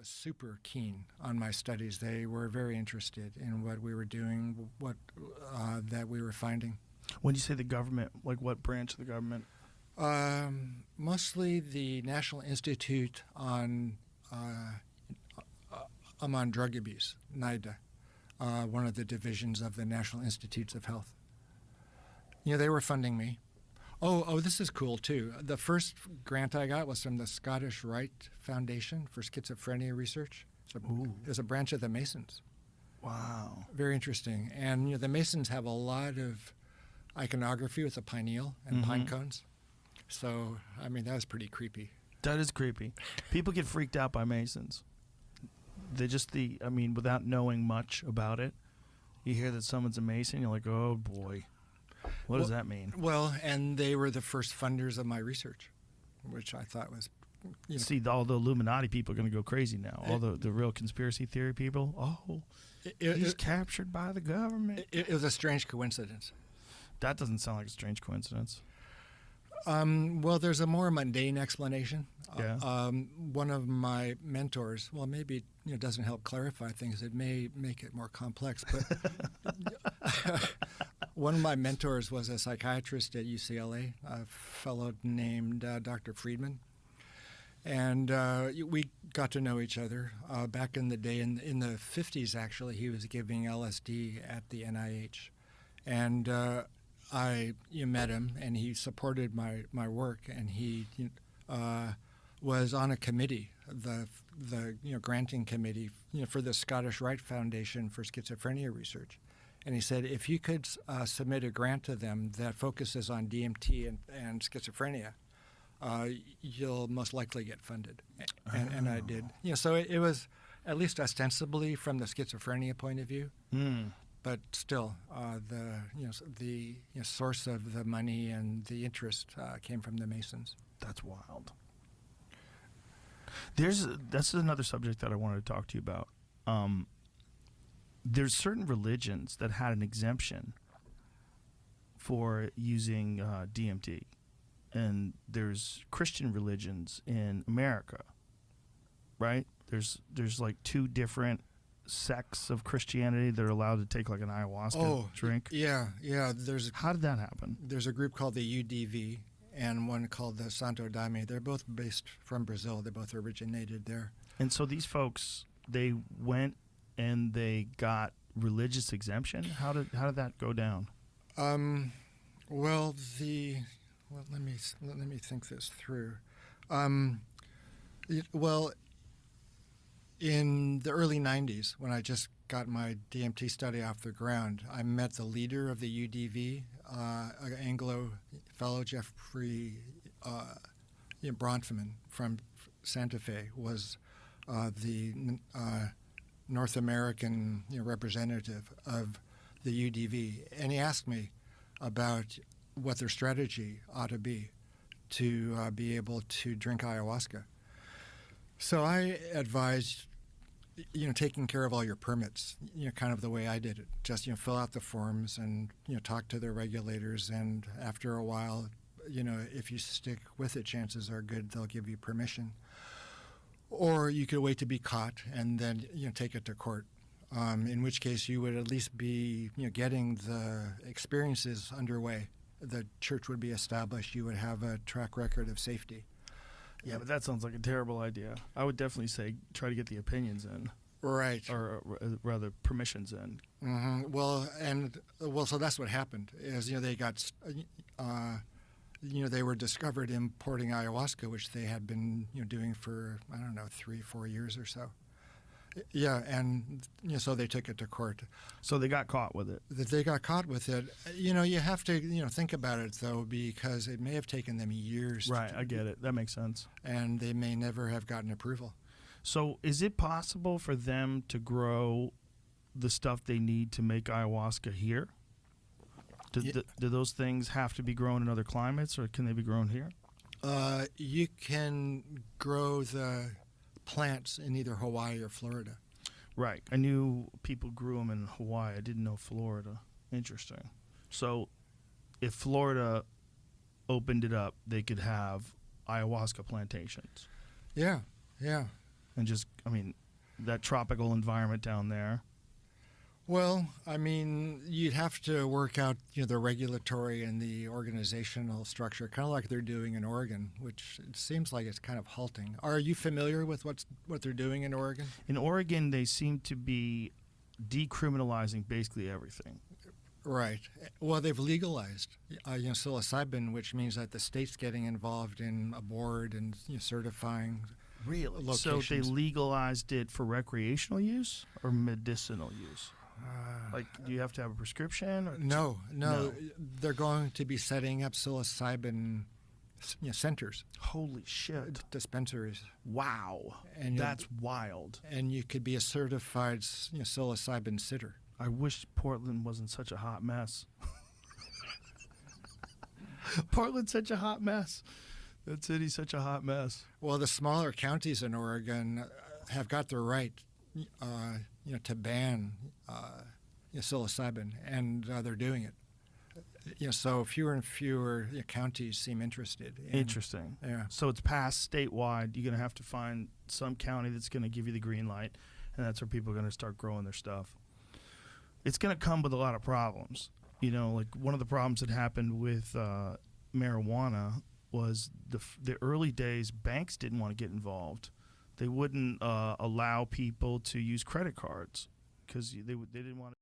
was super keen on my studies. They were very interested in what we were doing, what that we were finding. When you say the government, like what branch of the government? Mostly the National Institute on Drug Abuse, NIDA, one of the divisions of the National Institutes of Health. They were funding me. Oh, this is cool, too. The first grant I got was from the Scottish Rite Foundation for Schizophrenia Research. It was a branch of the Masons. Wow. Very interesting. And the Masons have a lot of iconography with the pineal and pine cones. So, I mean, that was pretty creepy. That is creepy. People get freaked out by Masons. They just, without knowing much about it, you hear that someone's a Mason, you're like, oh, boy. What does that mean? Well, and they were the first funders of my research, which I thought was... See, all the Illuminati people are going to go crazy now. All the real conspiracy theory people. Oh, he's captured by the government. It was a strange coincidence. That doesn't sound like a strange coincidence. Well, there's a more mundane explanation. Yeah. One of my mentors, well, maybe it doesn't help clarify things. It may make it more complex, but one of my mentors was a psychiatrist at UCLA, a fellow named Dr. Friedman. And we got to know each other back in the day. In the 50s, actually, he was giving LSD at the NIH. And I met him, and he supported my work, and he was on a committee, the granting committee, for the Scottish Rite Foundation for Schizophrenia Research. And he said, if you could submit a grant to them that focuses on DMT and schizophrenia, you'll most likely get funded. And I did. So it was at least ostensibly from the schizophrenia point of view. But still, the source of the money and the interest came from the Masons. That's wild. That's another subject that I wanted to talk to you about. There's certain religions that had an exemption for using DMT, and there's Christian religions in America, right? There's like two different sects of Christianity that are allowed to take like an ayahuasca drink. Yeah. How did that happen? There's a group called the UDV and one called the Santo Daime. They're both based from Brazil. They both originated there. And so these folks, they went and they got religious exemption. How did that go down? Let me think this through. In the early 90s, when I just got my DMT study off the ground, I met the leader of the UDV, an Anglo fellow, Jeffrey Bronfman from Santa Fe, was the North American representative of the UDV. And he asked me about what their strategy ought to be able to drink ayahuasca. So I advised, taking care of all your permits, kind of the way I did it. Just, fill out the forms and, talk to the regulators. And after a while, if you stick with it, chances are good they'll give you permission. Or you could wait to be caught and then, take it to court. In which case you would at least be, getting the experiences underway. The church would be established. You would have a track record of safety. Yeah, but that sounds like a terrible idea. I would definitely say try to get the opinions in. Right. Or rather, permissions in. Mm-hmm. So that's what happened. Is they got, they were discovered importing ayahuasca, which they had been doing for 3-4 years or so. Yeah, and so they took it to court. So they got caught with it. They got caught with it. You have to think about it though, because it may have taken them years. Right, I get it. That makes sense. And they may never have gotten approval. So is it possible for them to grow the stuff they need to make ayahuasca here? Do those things have to be grown in other climates, or can they be grown here? You can grow the plants in either Hawaii or Florida. Right. I knew people grew them in Hawaii. I didn't know Florida. Interesting. So if Florida opened it up, they could have ayahuasca plantations. Yeah. and just, I mean, that tropical environment down there. Well, I mean, you'd have to work out, the regulatory and the organizational structure, kind of like they're doing in Oregon, which it seems like it's kind of halting. Are you familiar with what they're doing in Oregon? In Oregon, they seem to be decriminalizing basically everything. Right. Well, they've legalized, psilocybin, which means that the state's getting involved in a board and certifying. Really? Locations. So they legalized it for recreational use or medicinal use? Like, do you have to have a prescription? Or No. They're going to be setting up psilocybin centers. Holy shit. Dispensaries. Wow. And that's wild. And you could be a certified psilocybin sitter. I wish Portland wasn't such a hot mess. Portland's such a hot mess. That city's such a hot mess. Well, the smaller counties in Oregon have got the right, to ban psilocybin, and they're doing it. So fewer and fewer counties seem interested. Interesting. Yeah. So it's passed statewide. You're going to have to find some county that's going to give you the green light, and that's where people are going to start growing their stuff. It's going to come with a lot of problems. Like one of the problems that happened with marijuana was the early days, banks didn't want to get involved. They wouldn't allow people to use credit cards because they didn't want to.